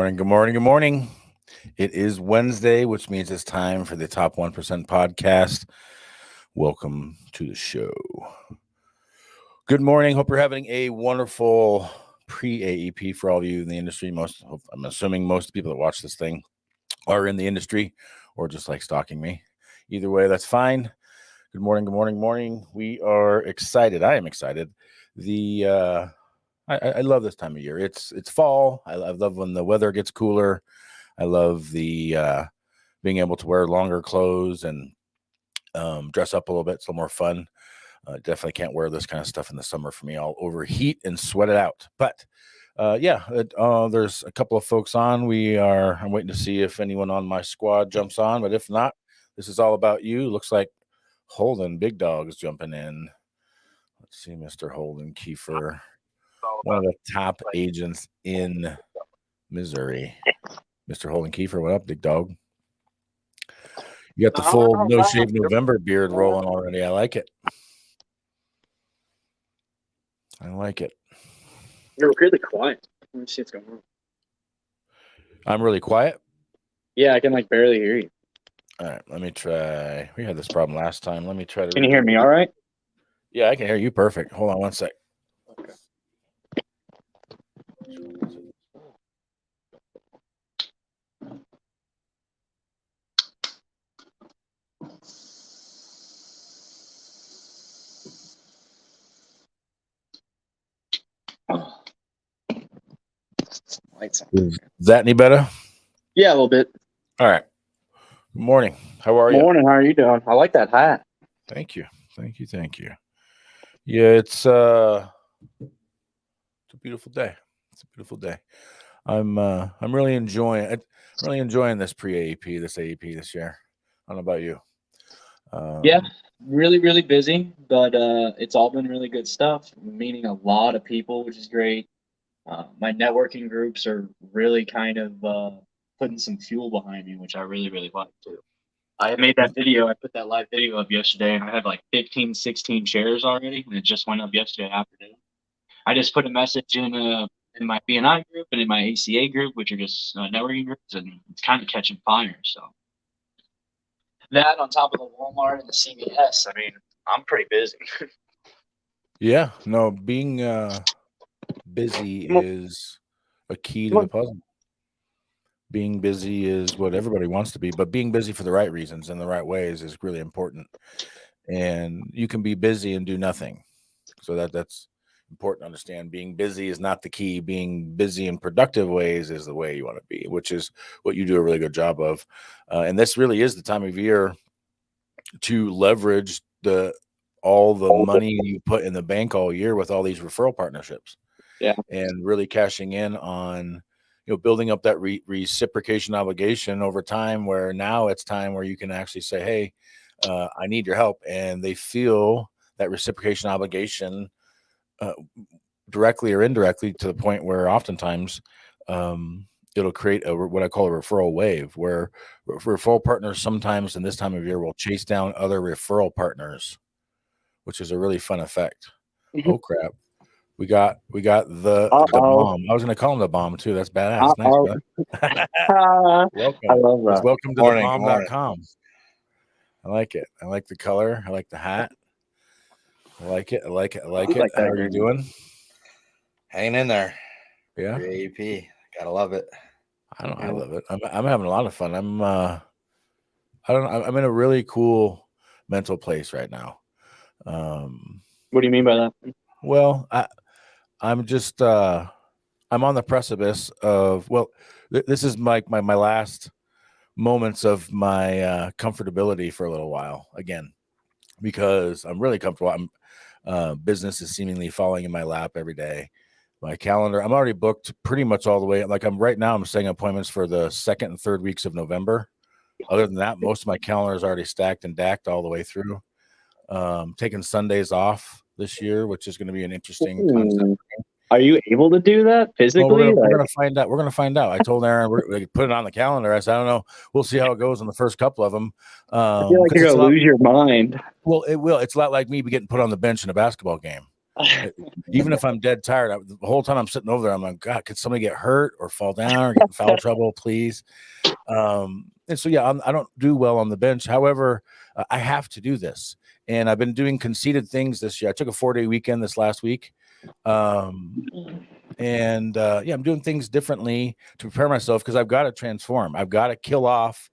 morning. Good morning. Good morning. It is Wednesday, which means it's time for the Top 1% podcast. Welcome to the show. Good morning. Hope you're having a wonderful pre-AEP for all of you in the industry. I'm assuming most people that watch this thing are in the industry or just like stalking me. Either way, that's fine. Good morning. Good morning. Morning. We are excited. I am excited. I love this time of year. It's fall. I love when the weather gets cooler. I love the being able to wear longer clothes and dress up a little bit. It's a little more fun. Definitely can't wear this kind of stuff in the summer for me. I'll overheat and sweat it out. But there's a couple of folks on. I'm waiting to see if anyone on my squad jumps on. But if not, this is all about you. Looks like Holden Big Dog is jumping in. Let's see, Mr. Holden Kiefer, one of the top agents in Missouri. Mr. Holden Kiefer, what up, Big Dog? You got the full No Shave November beard rolling already. I like it. You're really quiet. Let me see what's going on. I'm really quiet? Yeah, I can barely hear you. All right, let me try. We had this problem last time. Let me try to. Can you hear me all right? Yeah, I can hear you perfect. Hold on one sec. Okay. Lights on. Is that any better? Yeah, a little bit. All right. Good morning. How are you? Morning. How are you doing? I like that hat. Thank you. Yeah, it's a beautiful day. I'm really enjoying this pre-AEP, this AEP this year. I don't know about you. Yeah, really, really busy, but it's all been really good stuff. I'm meeting a lot of people, which is great. My networking groups are really kind of putting some fuel behind me, which I really, really like too. I made that video. I put that live video up yesterday, and I had 15, 16 shares already, and it just went up yesterday afternoon. I just put a message in my BNI group and in my ACA group, which are just networking groups, and it's kind of catching fire. So that on top of the Walmart and the CVS, I mean, I'm pretty busy. Yeah, no, being busy is a key to the puzzle. Being busy is what everybody wants to be, but being busy for the right reasons and the right ways is really important. And you can be busy and do nothing. So that's important to understand. Being busy is not the key. Being busy in productive ways is the way you want to be, which is what you do a really good job of. And this really is the time of year to leverage all the money you put in the bank all year with all these referral partnerships. Yeah. And really cashing in on building up that reciprocation obligation over time, where now it's time where you can actually say, hey, I need your help. And they feel that reciprocation obligation directly or indirectly, to the point where oftentimes it'll create what I call a referral wave, where referral partners sometimes in this time of year will chase down other referral partners, which is a really fun effect. Mm-hmm. Oh, crap. We got the bomb. I was going to call him the bomb too. That's badass. Nice, brother. Welcome. I love that. Welcome to thebomb.com. I like it. I like the color. I like the hat. I like it. How are you doing? Hanging in there. Yeah. AEP. Gotta love it. I love it. I'm having a lot of fun. I'm in a really cool mental place right now. What do you mean by that? Well, I'm just I'm on the precipice of, this is my last moments of my comfortability for a little while again, because I'm really comfortable. Business is seemingly falling in my lap every day. My calendar, I'm already booked pretty much all the way. I'm setting appointments for the second and third weeks of November. Other than that, most of my calendar is already stacked and dacked all the way through. Taking Sundays off this year, which is going to be an interesting concept. Are you able to do that physically? We're going to find out. We're going to find out. I told Aaron we put it on the calendar. I said, I don't know. We'll see how it goes in the first couple of them. I feel like you're going to lose your mind. Well, it will. It's a lot like me getting put on the bench in a basketball game. Even if I'm dead tired, the whole time I'm sitting over there, I'm like, God, could somebody get hurt or fall down or get in foul trouble, please? And so, yeah, I don't do well on the bench. However, I have to do this. And I've been doing conceited things this year. I took a 4-day weekend this last week. And yeah, I'm doing things differently to prepare myself because I've got to transform. I've got to kill off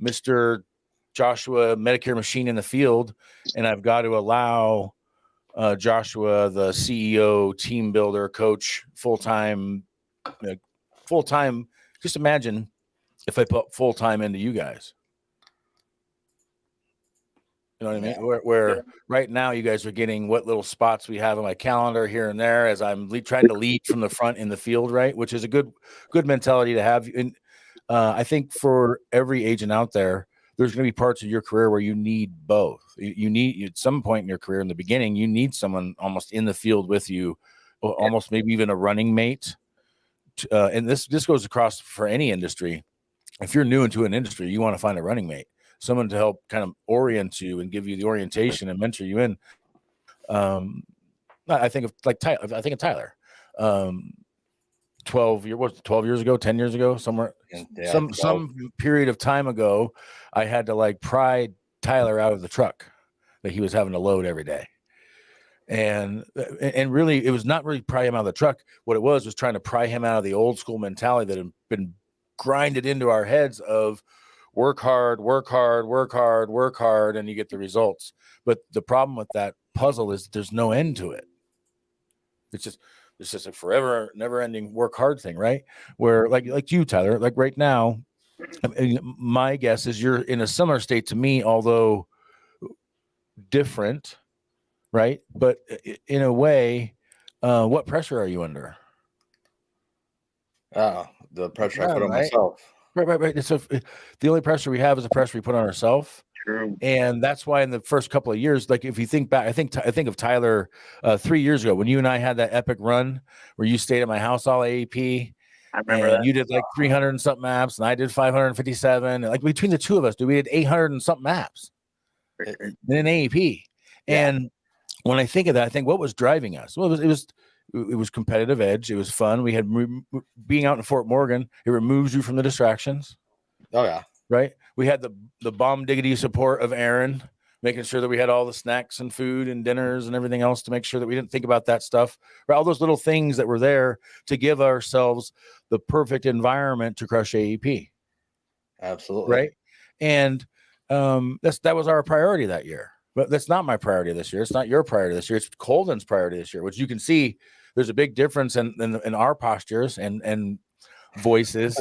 Mr. Joshua Medicare machine in the field, and I've got to allow Joshua, the CEO, team builder, coach, full-time. Just imagine if I put full-time into you guys. You know what I mean? Where right now you guys are getting what little spots we have on my calendar here and there as I'm trying to lead from the front in the field, right? Which is a good mentality to have. And I think for every agent out there, there's going to be parts of your career where you need both. You need at some point in your career in the beginning, you need someone almost in the field with you, almost maybe even a running mate. And this goes across for any industry. If you're new into an industry, you want to find a running mate, someone to help kind of orient you and give you the orientation and mentor you in. I think of Tyler. 12 years ago, 10 years ago, somewhere, some period of time ago, I had to pry Tyler out of the truck that he was having to load every day. And really, it was not really pry him out of the truck. What it was trying to pry him out of the old school mentality that had been grinded into our heads of work hard, and you get the results. But the problem with that puzzle is there's no end to it. It's just a forever, never-ending work hard thing, right? Where like you, Tyler, right now, my guess is you're in a similar state to me, although different, right? But in a way, what pressure are you under? The pressure I put on myself. Right. So the only pressure we have is the pressure we put on ourselves. True. And that's why in the first couple of years, if you think back, I think of Tyler 3 years ago when you and I had that epic run where you stayed at my house all AAP. I remember and that. You did 300 and something apps, and I did 557. And between the two of us, we did 800 and something apps in an AAP. Yeah. And when I think of that, I think what was driving us? Well, it was competitive edge. It was fun. We had being out in Fort Morgan. It removes you from the distractions. Oh yeah. Right. We had the bomb diggity support of Aaron, making sure that we had all the snacks and food and dinners and everything else to make sure that we didn't think about that stuff. Right? All those little things that were there to give ourselves the perfect environment to crush AEP. Absolutely. Right. And that was our priority that year. But that's not my priority this year. It's not your priority this year. It's Colden's priority this year, which you can see there's a big difference in our postures and voices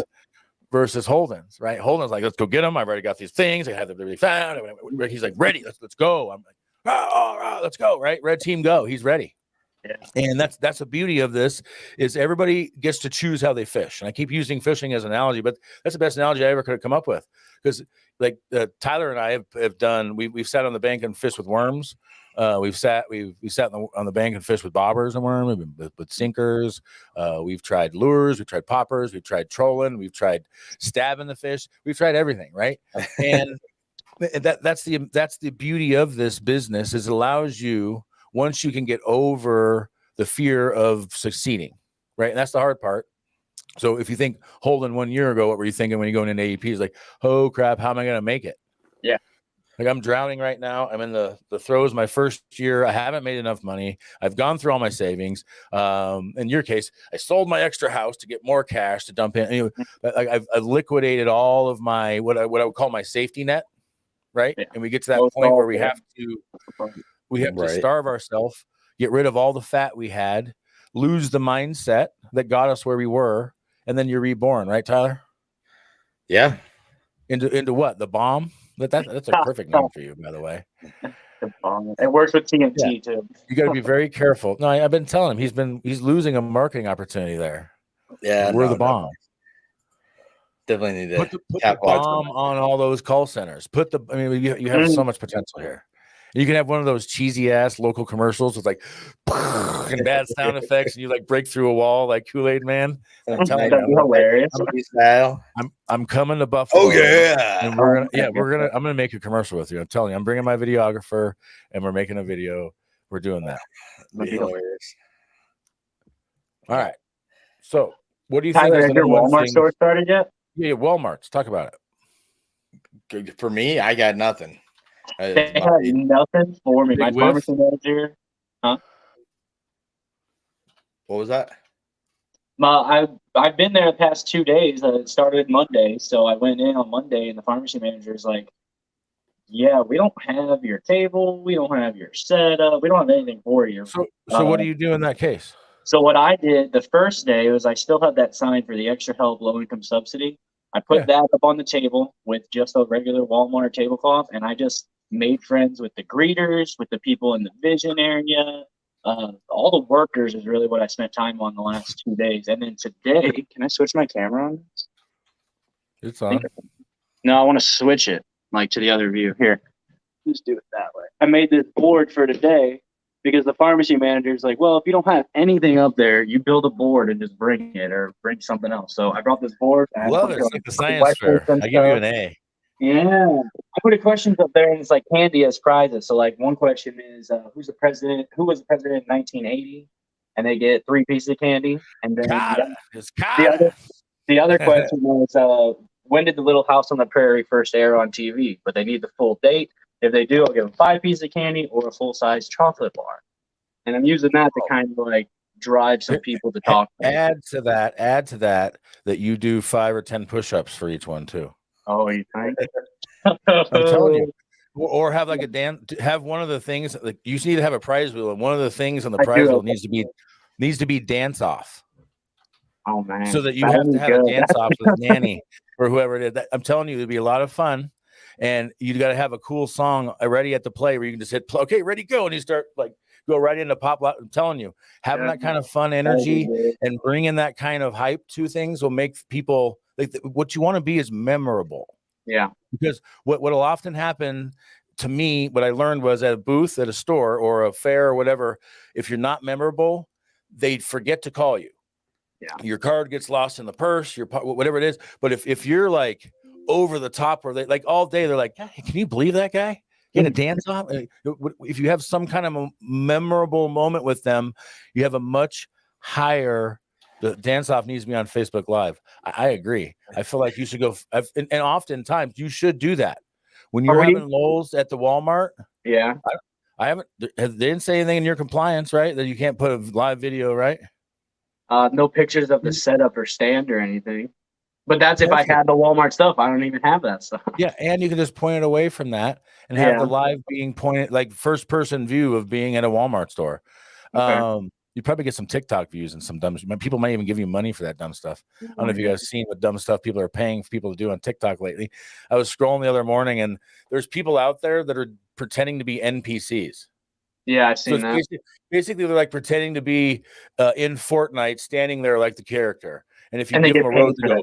versus Holden's, right? Holden's like, let's go get them. I've already got these things. I have them really found. He's like, ready. Let's go. I'm like, let's go. Right. Red team, go. He's ready. Yeah. And that's the beauty of this is everybody gets to choose how they fish. And I keep using fishing as an analogy, but that's the best analogy I ever could have come up with. Because Tyler and I have done, we've sat on the bank and fished with worms. We've sat on the bank and fished with bobbers and worms, with sinkers. We've tried lures, we've tried poppers, we've tried trolling, we've tried stabbing the fish. We've tried everything, right? And that's the beauty of this business is it allows you, once you can get over the fear of succeeding, right? And that's the hard part. So if you think Holden 1 year ago, what were you thinking when you go into AEP? Is like, oh crap, how am I going to make it? Yeah. Like I'm drowning right now. I'm in the throes. My first year, I haven't made enough money. I've gone through all my savings. In your case, I sold my extra house to get more cash to dump in. Anyway, I've liquidated all of my what I would call my safety net, right? Yeah. And we get to that point where we have to starve ourselves, get rid of all the fat we had, lose the mindset that got us where we were, and then you're reborn, right, Tyler? Yeah. Into what? The bomb? That's a perfect name for you, by the way. It works with TNT too. You got to be very careful. No, I've been telling him he's losing a marketing opportunity there. Yeah, we're the bomb. Definitely need to put the bomb on all those call centers. You have so much potential here. You can have one of those cheesy ass local commercials with and bad sound effects, and you break through a wall like Kool-Aid Man. I'm telling you, hilarious. I'm coming to Buffalo. Oh yeah, and I'm gonna make a commercial with you. I'm telling you, I'm bringing my videographer, and we're making a video. We're doing that. Be hilarious. All right. So, what do you Tyler, think is has the your number one Walmart thing? store started yet? Yeah, Walmart's. Talk about it. Good. For me, I got nothing. They My- had nothing for me. Big My whiff? pharmacy manager. What was that? I've been there the past 2 days. It started Monday, so I went in on Monday, and the pharmacy manager's like, "Yeah, we don't have your table. We don't have your setup. We don't have anything for you." So what do you do in that case? So what I did the first day was I still had that sign for the extra help low income subsidy. I put Yeah. that up on the table with just a regular Walmart tablecloth, and I just made friends with the greeters, with the people in the vision area. All the workers is really what I spent time on the last 2 days. And then today, can I switch my camera on? It's on. No, I want to switch it like to the other view. Here, just do it that way. I made this board for today because the pharmacy manager's like, well, if you don't have anything up there, you build a board and just bring it or bring something else. So I brought this board. And Love I it. put It's like the science fair. questions and I give you stuff. an A. Yeah, I put the questions up there, and it's like candy as prizes. So like one question is, who's the president? Who was the president in 1980? And they get 3 pieces of candy. And then Carter. It's the Carter. other question was, when did the Little House on the Prairie first air on TV? But they need the full date. If they do, I'll give them 5 pieces of candy or a full size chocolate bar. And I'm using that to kind of like drive some people to talk. Add to that you do 5 or 10 push-ups for each one too. Oh, you think? I'm telling you. Or have like a have one of the things like you just need to have a prize wheel, and one of the things on the prize wheel needs to be dance off. Oh man! So that you have to have a dance off with Nanny or whoever it is. I'm telling you, it'd be a lot of fun, and you got to have a cool song ready at the play where you can just hit play. Okay, ready, go, and you start like go right into pop. I'm telling you, having that kind of fun energy and bringing that kind of hype to things will make people like what you want to be is memorable. Yeah, because what'll often happen to me, what I learned was at a booth at a store or a fair or whatever, if you're not memorable, they forget to call you. Yeah, your card gets lost in the purse, your whatever it is. But if you're like over the top, or they like all day, they're like, hey, can you believe that guy? Get a dance off. If you have some kind of a memorable moment with them, you have a much higher. The dance off needs to be on Facebook Live. I agree. I feel like you should go, and oftentimes you should do that when you're having lulls at the Walmart. Yeah, I haven't. They didn't say anything in your compliance, right? That you can't put a live video, right? No pictures of the setup or stand or anything. But that's if I had the Walmart stuff. I don't even have that stuff. Yeah, and you can just point it away from that and have the live being pointed, like first person view of being at a Walmart store. Okay. You probably get some TikTok views and some dumb. People might even give you money for that dumb stuff. I don't know if you guys seen what dumb stuff people are paying for people to do on TikTok lately. I was scrolling the other morning, and there's people out there that are pretending to be NPCs. Yeah, I've seen that. Basically, they're like pretending to be in Fortnite, standing there like the character. And if you give them a rose, they go,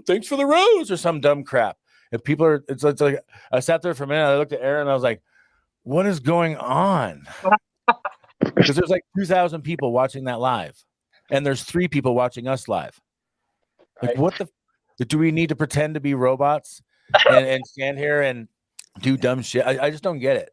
thanks for the rose, or some dumb crap. And people are, it's like, I sat there for a minute. I looked at Aaron and I was like, what is going on? Because there's like 2,000 people watching that live, and there's 3 people watching us live. Like, what do we need to pretend to be robots and stand here and do dumb shit? I just don't get it.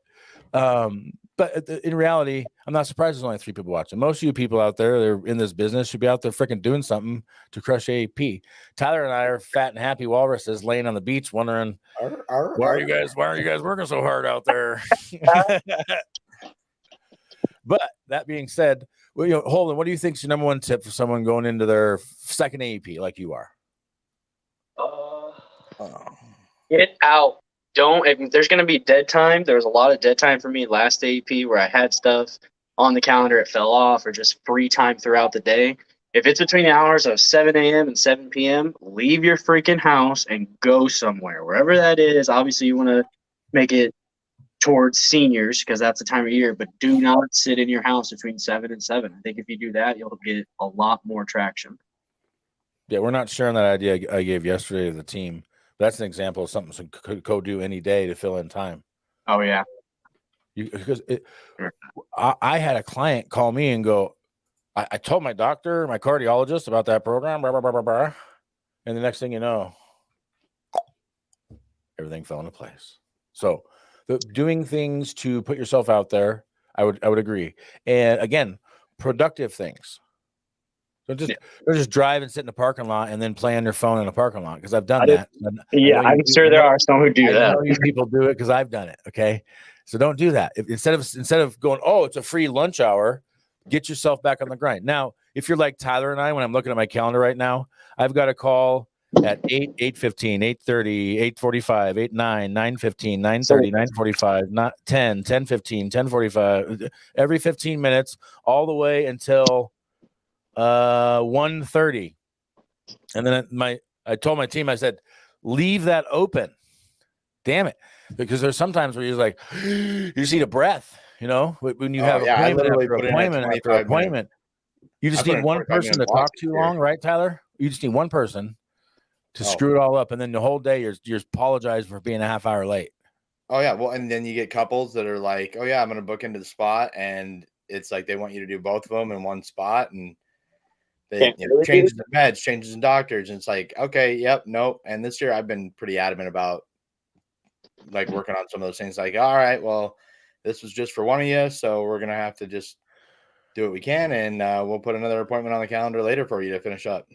But in reality, I'm not surprised there's only 3 people watching. Most of you people out there that are in this business should be out there freaking doing something to crush AAP. Tyler and I are fat and happy walruses laying on the beach wondering, why are you guys working so hard out there? But that being said, well, Holden, what do you think is your number one tip for someone going into their second AEP like you are? Get out. If there's going to be dead time, there was a lot of dead time for me last AEP where I had stuff on the calendar, it fell off, or just free time throughout the day. If it's between the hours of 7 a.m. and 7 p.m., leave your freaking house and go somewhere. Wherever that is, obviously you want to make it towards seniors because that's the time of year, but do not sit in your house between 7 and 7. I think if you do that, you'll get a lot more traction. Yeah, we're not sharing that idea I gave yesterday to the team. That's an example of something some could go do any day to fill in time. Oh, yeah. I had a client call me and go, I told my doctor, my cardiologist about that program, blah, blah, blah, blah, blah. And the next thing you know, everything fell into place. So doing things to put yourself out there, I would agree. And again, productive things. Don't just drive and sit in the parking lot and then play on your phone in a parking lot, because I've done that. Yeah, I'm sure there are some who do I that. know you people do it because I've done it. Okay, so don't do that. Instead of going, oh, it's a free lunch hour, get yourself back on the grind. Now, if you're like Tyler and I, when I'm looking at my calendar right now, I've got a call at 8:15, 8:30, 8:45, 8, 9, 9:15, 9:30, 9:45, not 10, 10:15, 10:45, every 15 minutes, all the way until 1:30. And then I told my team, I said, leave that open. Damn it. Because there's sometimes where you're like, you just need a breath, when you have appointment after appointment. You just need one person to talk too long, right, Tyler? You just need one person to screw it all up, and then the whole day you're apologize for being a half hour late. Oh yeah, well, and then you get couples that are like, oh yeah, I'm gonna book into the spot, and it's like they want you to do both of them in one spot, and they changes the meds, changes in doctors, and it's like, okay, yep, nope. And this year I've been pretty adamant about like working on some of those things. Like, all right, well, this was just for one of you, so we're gonna have to just do what we can, and we'll put another appointment on the calendar later for you to finish up.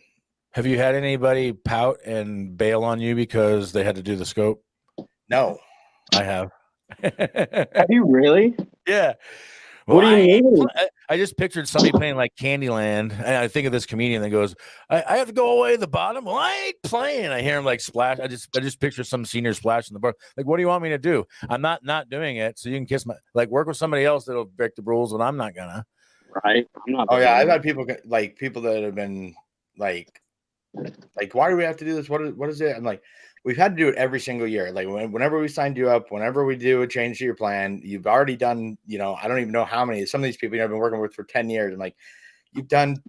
Have you had anybody pout and bail on you because they had to do the scope? No, I have. Have you really? Yeah. Well, what do you mean? I just pictured somebody playing like Candyland, and I think of this comedian that goes, I have to go away at the bottom. Well, I ain't playing. I hear him like splash. I just picture some senior splashing the bar. Like, what do you want me to do? I'm not doing it. So you can kiss work with somebody else that'll break the rules, and I'm not gonna. Right. I'm not. Oh yeah, I've had people that have been like, why do we have to do this? What is it? I'm like, we've had to do it every single year. Like whenever we signed you up, whenever we do a change to your plan, you've already done, I don't even know how many, some of these people I've been working with for 10 years. I'm like, you've done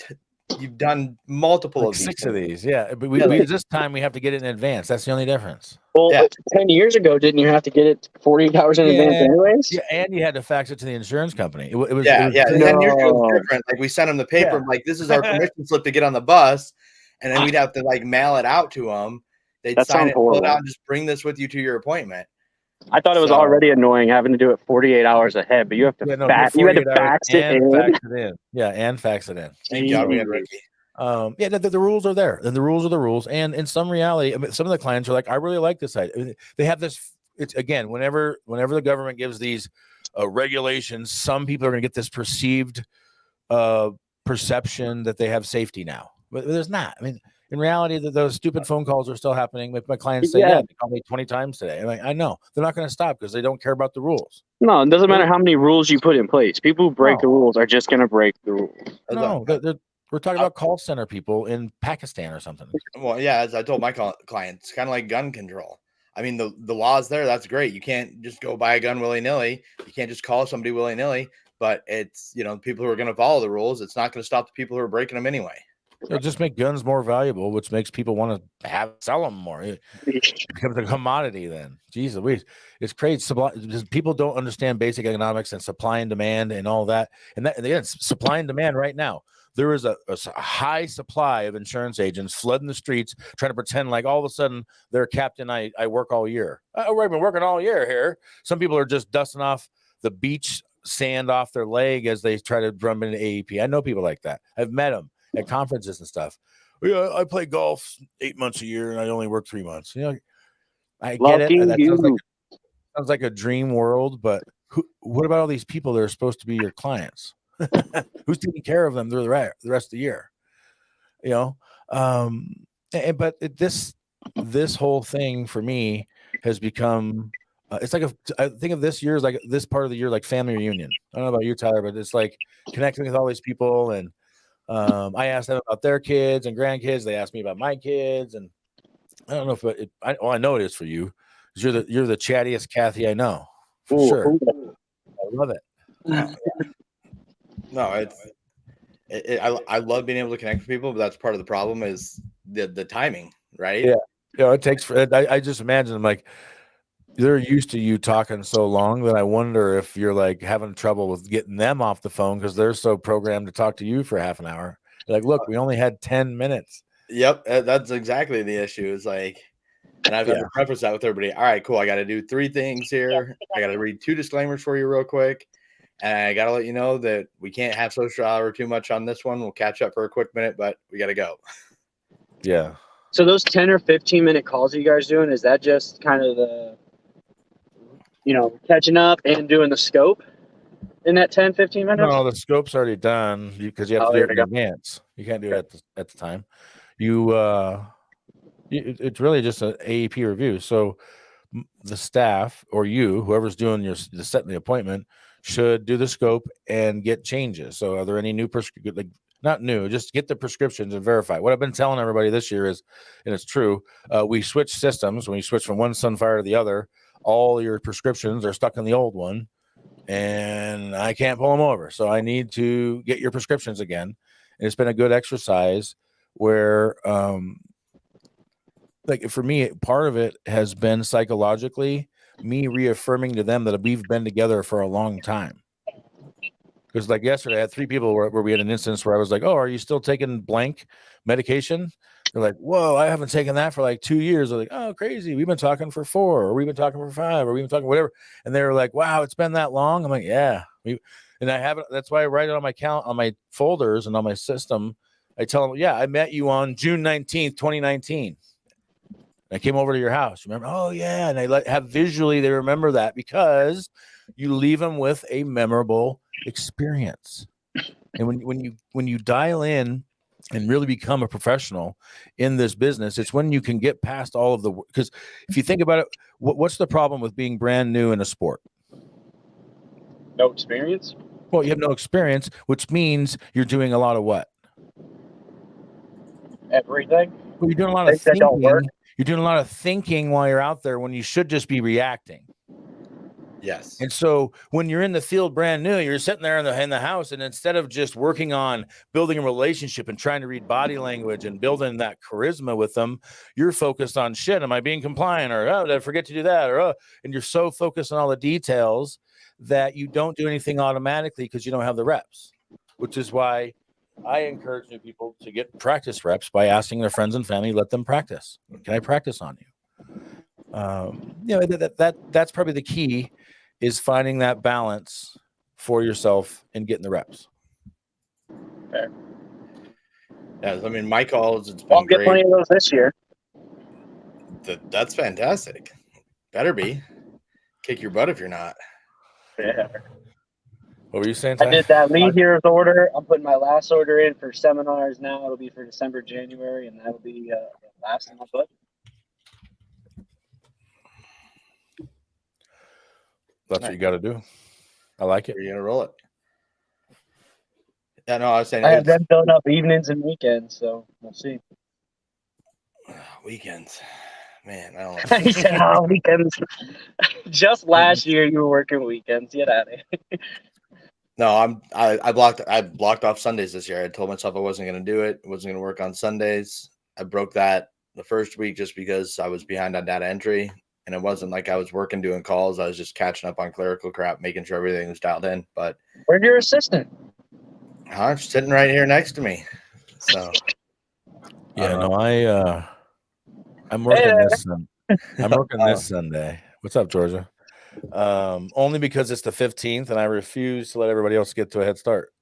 multiple of these. 6 of these. Yeah. But this time we have to get it in advance. That's the only difference. Well, 10 years ago, didn't you have to get it 48 hours in advance anyways? Yeah. And you had to fax it to the insurance company. It was 10 years ago it was different. Like we sent them the paper, like this is our permission slip to get on the bus. And then we'd have to mail it out to them. They'd sign it, fill it out, and just bring this with you to your appointment. I thought it was already annoying having to do it 48 hours ahead, but you have to you had to fax it in. Yeah, and fax it in. Thank God we had Ricky. The rules are there, and the rules are the rules. And in some reality, some of the clients are like, I really like this idea. They have this. It's again, whenever the government gives these regulations, some people are going to get this perceived perception that they have safety now. But there's not. I mean, in reality, those stupid phone calls are still happening. My clients say, they called me 20 times today. I'm like, I know. They're not going to stop because they don't care about the rules. No, it doesn't matter how many rules you put in place. People who break the rules are just going to break the rules. No, we're talking about call center people in Pakistan or something. Well, yeah, as I told my clients, kind of like gun control. I mean, the law's there. That's great. You can't just go buy a gun willy-nilly. You can't just call somebody willy-nilly. But it's, people who are going to follow the rules. It's not going to stop the people who are breaking them anyway. It'll just make guns more valuable, which makes people want to sell them more. It becomes a commodity then. Jesus, it's crazy. People don't understand basic economics and supply and demand and all that. And again, supply and demand right now. There is a high supply of insurance agents flooding the streets, trying to pretend like all of a sudden they're captain. I work all year. I've been working all year here. Some people are just dusting off the beach sand off their leg as they try to drum into AEP. I know people like that. I've met them at conferences and stuff. Yeah, I play golf 8 months a year and I only work 3 months. I get it. That sounds like a dream world, but what about all these people that are supposed to be your clients? Who's taking care of them through the rest of the year? But this whole thing for me has become it's like I think of this year as like this part of the year like family reunion. I don't know about you, Tyler, but it's like connecting with all these people, and I asked them about their kids and grandkids. They asked me about my kids, and I don't know if I know it is for you. You're the chattiest Kathy I know for sure. I love it. No, I love being able to connect with people, but that's part of the problem is the timing, right? Yeah, it takes. I just imagine I'm like they're used to you talking so long that I wonder if you're like having trouble with getting them off the phone because they're so programmed to talk to you for half an hour. You're like, look, we only had 10 minutes. Yep, that's exactly the issue. Is like, and I've had to preface that with everybody. All right, cool. I got to do 3 things here. I got to read 2 disclaimers for you real quick. And I got to let you know that we can't have social hour too much on this one. We'll catch up for a quick minute, but we got to go. Yeah. So those 10 or 15-minute calls you guys doing, is that just kind of the, catching up and doing the scope in that 10, 15 minutes? No, the scope's already done because you have to do it in advance. You can't do it at the time. It's really just an AEP review. So the staff or whoever's doing the setting the appointment, should do the scope and get changes. So are there any new not new, just get the prescriptions and verify. What I've been telling everybody this year is, and it's true, we switch systems. When you switch from one Sunfire to the other, all your prescriptions are stuck in the old one, and I can't pull them over. So I need to get your prescriptions again. And it's been a good exercise where, like for me, part of it has been psychologically me reaffirming to them that we've been together for a long time. Because like yesterday, I had 3 people where we had an instance where I was like, "Oh, are you still taking blank medication?" They're like, "Whoa, I haven't taken that for like 2 years." I'm like, "Oh, crazy. We've been talking for 4, or we've been talking for 5, or we've been talking whatever." And they were like, "Wow, it's been that long." I'm like, "Yeah." And I have it. That's why I write it on my on my folders and on my system. I tell them, "Yeah, I met you on June 19th, 2019. I came over to your house. Remember? Oh, yeah." And they have visually, they remember that because you leave them with a memorable experience. And when you dial in and really become a professional in this business, it's when you can get past all of because if you think about it, what's the problem with being brand new in a sport? No experience? Well, you have no experience, which means you're doing a lot of what? Everything. Well, you're doing a lot of thinking. You're doing a lot of thinking while you're out there when you should just be reacting. Yes. And so when you're in the field brand new, you're sitting there in the house, and instead of just working on building a relationship and trying to read body language and building that charisma with them, you're focused on shit. Am I being compliant? Or, oh, did I forget to do that? Or, and you're so focused on all the details that you don't do anything automatically because you don't have the reps, which is why I encourage new people to get practice reps by asking their friends and family, let them practice. Can I practice on you? That's probably the key, is finding that balance for yourself and getting the reps. Fair. Yeah, I mean, my calls, it's been I'll get great. plenty of those this year. That's fantastic. Better be. Kick your butt if you're not. Yeah. What were you saying, Ty? I did that lead year's order. I'm putting my last order in for seminars now. It'll be for December, January, and that'll be the last in my budget. That's what you got to do. I like it. You're going to roll it. Yeah, no, I was saying. I have them filling up evenings and weekends, so we'll see. Weekends. Man, I don't know. He said, weekends. Just last year, you were working weekends. Get out of here. No, I blocked off Sundays this year. I told myself I wasn't going to do it. I wasn't going to work on Sundays. I broke that the first week just because I was behind on data entry, and it wasn't like I was working doing calls. I was just catching up on clerical crap, making sure everything was dialed in. But where's your assistant? Sitting right here next to me. So yeah, no, I'm working this. I'm working this Sunday. What's up, Georgia? Only because it's the 15th, and I refuse to let everybody else get to a head start.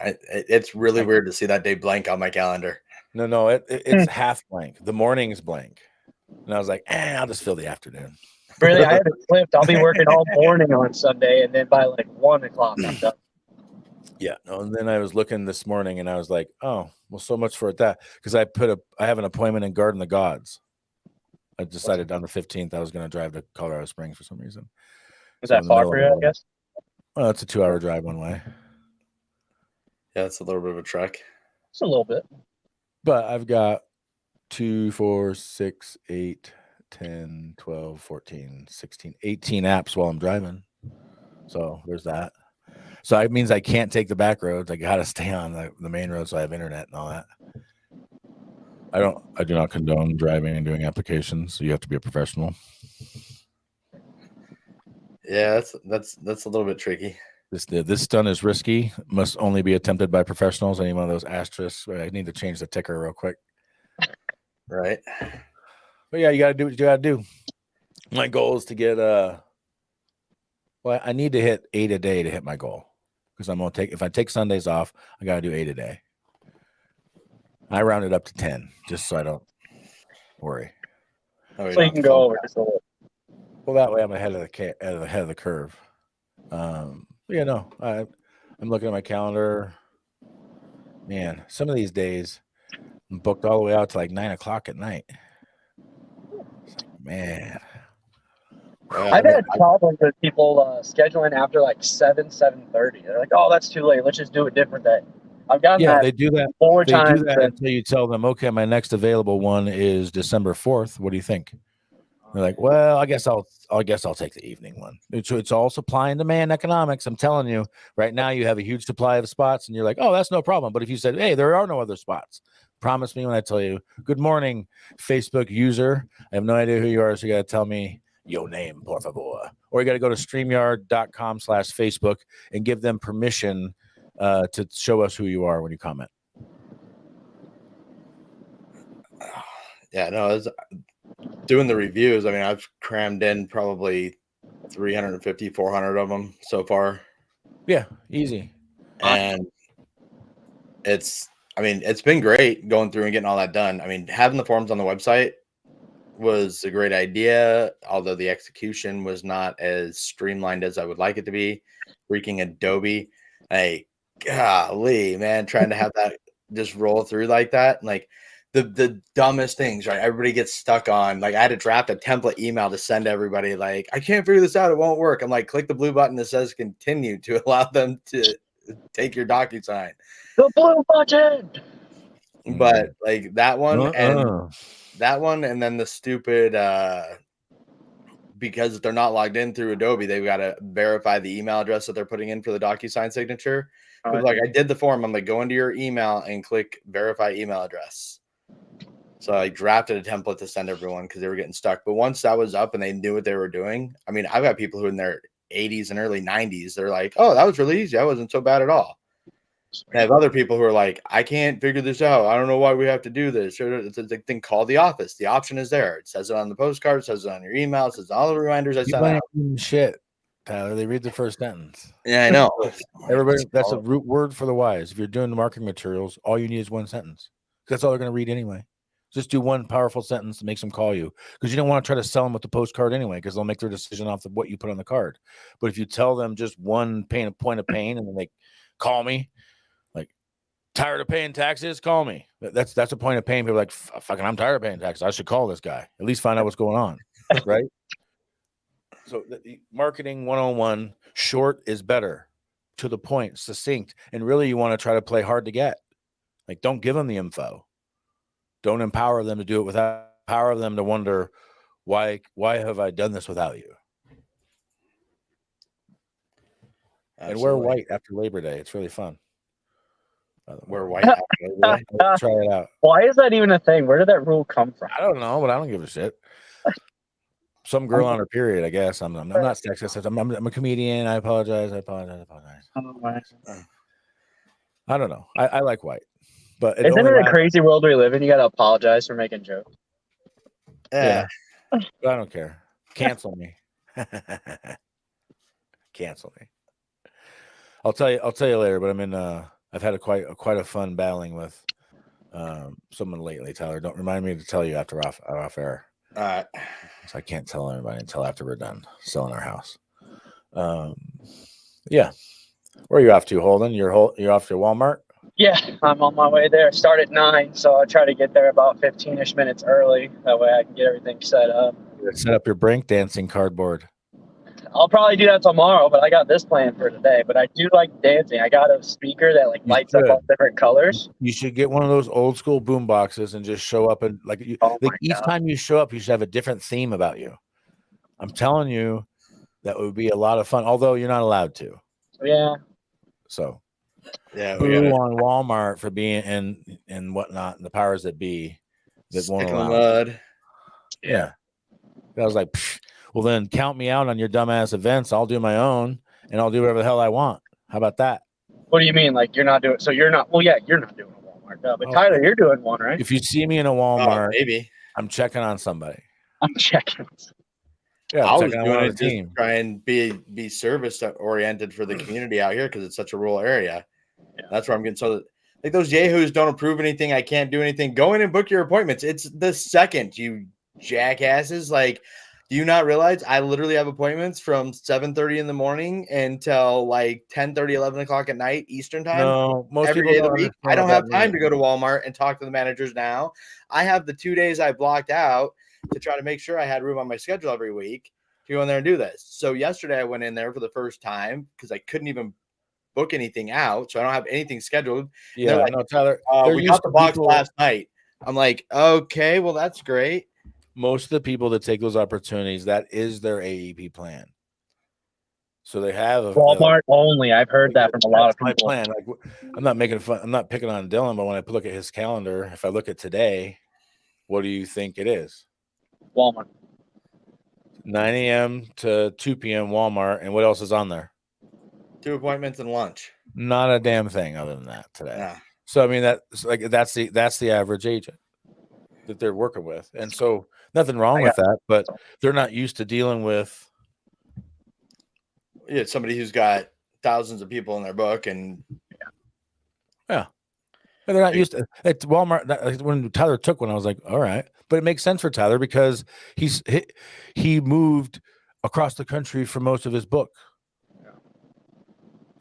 It's really weird to see that day blank on my calendar. No, it's half blank. The morning's blank, and I was like, I'll just fill the afternoon. Really, I haven't flipped. I'll be working all morning on Sunday, and then by like 1 o'clock, I'm done. Yeah, no, and then I was looking this morning, and I was like, oh, well, so much for that, because I have an appointment in Garden of the Gods. I decided on the 15th I was going to drive to Colorado Springs for some reason. Is that far for you, I guess? Well, it's a 2-hour drive one way. Yeah, it's a little bit of a trek. It's a little bit. But I've got 2, 4, 6, 8, 10, 12, 14, 16, 18 apps while I'm driving. So there's that. So it means I can't take the back roads. I got to stay on the main road so I have internet and all that. I do not condone driving and doing applications. So you have to be a professional. Yeah, that's a little bit tricky. This stunt is risky. Must only be attempted by professionals. Any one of those asterisks. I need to change the ticker real quick. Right. But yeah, you got to do what you got to do. My goal is to get Well, I need to hit 8 a day to hit my goal because I'm gonna take. If I take Sundays off, I gotta do 8 a day. I round it up to 10 just so I don't worry. Oh, So you can go over just a little. Well, that way I'm ahead of the curve. I'm looking at my calendar. Man, some of these days I'm booked all the way out to like 9 o'clock at night. It's like, man. I've had problems with people scheduling after like 7:30. They're like, "Oh, that's too late. Let's just do a different day." I've gotten that. They do that 4 they times. do that until you tell them, okay, my next available one is December 4th. What do you think? They're like, well, I guess I'll take the evening one. It's all supply and demand economics. I'm telling you, right now you have a huge supply of spots, and you're like, oh, that's no problem. But if you said, hey, there are no other spots, promise me when I tell you, good morning, Facebook user. I have no idea who you are, so you got to tell me your name, por favor. Or you got to go to StreamYard.com/Facebook and give them permission to show us who you are when you comment. Yeah, no, it's doing the reviews. I mean, I've crammed in probably 350, 400 of them so far. Yeah, easy. And it's been great going through and getting all that done. I mean, having the forms on the website was a great idea, although the execution was not as streamlined as I would like it to be. Freaking Adobe. Hey, golly, man, trying to have that just roll through like that. Like the dumbest things, right? Everybody gets stuck on. Like I had to draft a template email to send to everybody. Like, I can't figure this out. It won't work. I'm like, click the blue button that says continue to allow them to take your DocuSign. The blue button. But like that one and then the stupid because they're not logged in through Adobe, they've got to verify the email address that they're putting in for the DocuSign signature. Like I did the form, I'm like, go into your email and click verify email address. So I drafted a template to send everyone because they were getting stuck. But once that was up and they knew what they were doing, I mean, I've got people who in their 80s and early 90s, they're like, oh, that was really easy. That wasn't so bad at all. I have other people who are like, I can't figure this out. I don't know why we have to do this. It's a thing, call the office. The option is there. It says it on the postcard, it says it on your email, it says all the reminders I sent out. Shit, Tyler. They read the first sentence. Yeah, I know. Everybody, that's a root word for the wise. If you're doing the marketing materials, all you need is one sentence. That's all they're going to read anyway. Just do one powerful sentence that makes them call you, because you don't want to try to sell them with the postcard anyway, because they'll make their decision off of what you put on the card. But if you tell them just one point of pain, and then they call me, like, tired of paying taxes, call me. That's a point of pain. People are like, fucking, I'm tired of paying taxes. I should call this guy. At least find out what's going on, right? So the marketing 101, short is better, to the point, succinct, and really you want to try to play hard to get. Like, don't give them the info. Don't empower them to do it without. Empower them to wonder, why have I done this without you? Absolutely. And wear white after Labor Day. It's really fun. Wear white after Labor Day. Try it out. Why is that even a thing? Where did that rule come from? I don't know, but I don't give a shit. Some girl on her period, I guess. I'm not sexist. I'm a comedian. I apologize. I don't know. I like white. But isn't it a crazy world we live in? You got to apologize for making jokes. Yeah. But I don't care. Cancel me. Cancel me. I'll tell you later, but I'm in I've had quite a fun battling with someone lately, Tyler. Don't remind me to tell you after off air. All right. So I can't tell anybody until after we're done selling our house. Yeah. Where are you off to, Holden? You're off to Walmart? Yeah, I'm on my way there. Start at 9, so I'll try to get there about 15-ish minutes early. That way I can get everything set up. Set up your break dancing cardboard. I'll probably do that tomorrow, but I got this plan for today. But I do like dancing. I got a speaker that lights up all different colors. You should get one of those old school boom boxes and just show up and each time you show up, you should have a different theme about you. I'm telling you, that would be a lot of fun. Although you're not allowed to. Yeah. So. Yeah, boo on Walmart for being and whatnot, and the powers that be that won't allow. Mud. Yeah, I was like, well, then count me out on your dumbass events. I'll do my own, and I'll do whatever the hell I want. How about that? What do you mean? Like you're not doing? So you're not? Well, yeah, you're not doing a Walmart. No, but Tyler, you're doing one, right? If you see me in a Walmart, maybe I'm checking on somebody. I'm checking. Yeah, I was checking out doing one it of the just team. to try and be service oriented for the community out here because it's such a rural area. Yeah. That's where I'm getting so like those yahoos don't approve anything. I can't do anything. Go in and book your appointments. It's the second, you jackasses. Like, do you not realize I literally have appointments from 7:30 in the morning until like 10:30, 11 o'clock at night Eastern time? No, most Every people day of the don't week. understand I don't what have that time to means. go to Walmart and talk to the managers now. I have the 2 days I blocked out to try to make sure I had room on my schedule every week to go in there and do this. So yesterday I went in there for the first time because I couldn't even book anything out. So I don't have anything scheduled. Yeah, like, no, Tyler. We got the box last night. I'm like, okay, well, that's great. Most of the people that take those opportunities, that is their AEP plan. So they have Walmart only. I've heard that from a lot of people. My plan. Like, I'm not making fun. I'm not picking on Dylan, but when I look at his calendar, if I look at today, what do you think it is? Walmart. 9 a.m. to 2 p.m. Walmart, and what else is on there? 2 appointments and lunch. Not a damn thing other than that today. Yeah. So I mean that's the average agent that they're working with, and so nothing wrong with that, but they're not used to dealing with. Yeah, somebody who's got thousands of people in their book, and yeah, and they're not used to. At Walmart, when Tyler took one, I was like, all right, but it makes sense for Tyler because he moved across the country for most of his book.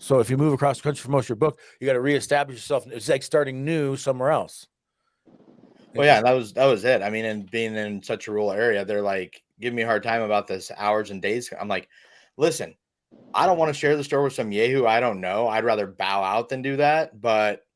So if you move across the country for most of your book, you got to reestablish yourself. It's like starting new somewhere else. Well, yeah, that was it. I mean, and being in such a rural area, they're like giving me a hard time about this hours and days. I'm like, listen, I don't want to share the store with some yahoo I don't know. I'd rather bow out than do that. But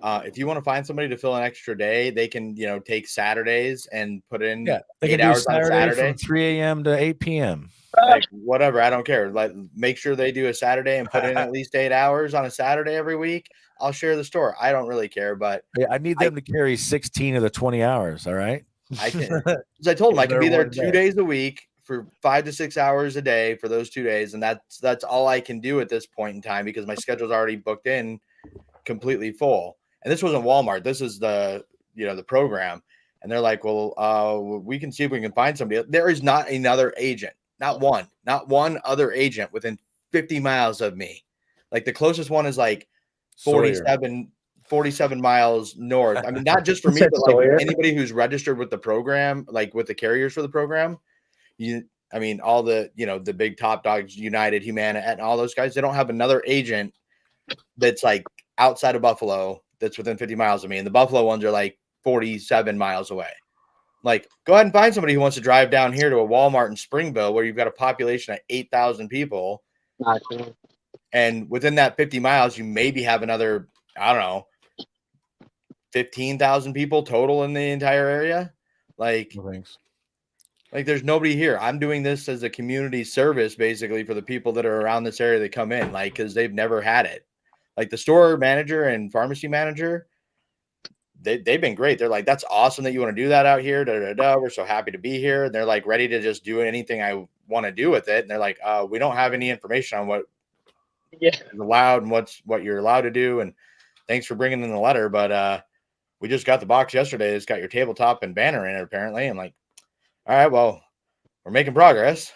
if you want to find somebody to fill an extra day, they can, take Saturdays and put in they 8 can do hours on Saturday from 3 a.m. to 8 p.m. Like whatever, I don't care. Like, make sure they do a Saturday and put in at least 8 hours on a Saturday every week. I'll share the store. I don't really care, but I need them to carry 16 of the 20 hours. All right. I can, as I told them, I can be there 2 days a week for 5 to 6 hours a day for those 2 days, and that's all I can do at this point in time because my schedule's already booked in completely full. And this wasn't Walmart. This is the program, and they're like, well, we can see if we can find somebody. There is not another agent. Not one other agent within 50 miles of me. Like the closest one is like 47 miles north. I mean, not just for me, but like anybody who's registered with the program, like with the carriers for the program. All the, the big top dogs, United, Humana, and all those guys, they don't have another agent that's like outside of Buffalo that's within 50 miles of me. And the Buffalo ones are like 47 miles away. Like, go ahead and find somebody who wants to drive down here to a Walmart in Springville where you've got a population of 8,000 people. And within that 50 miles, you maybe have another, 15,000 people total in the entire area. Like, there's nobody here. I'm doing this as a community service, basically, for the people that are around this area that come in, like, because they've never had it. Like the store manager and pharmacy manager, they've been great. They're like, that's awesome that you want to do that out here. We're so happy to be here. And they're like ready to just do anything I want to do with it. And they're like, we don't have any information on what is allowed and what you're allowed to do. And thanks for bringing in the letter. But we just got the box yesterday. It's got your tabletop and banner in it, apparently. I'm like, all right, well, we're making progress.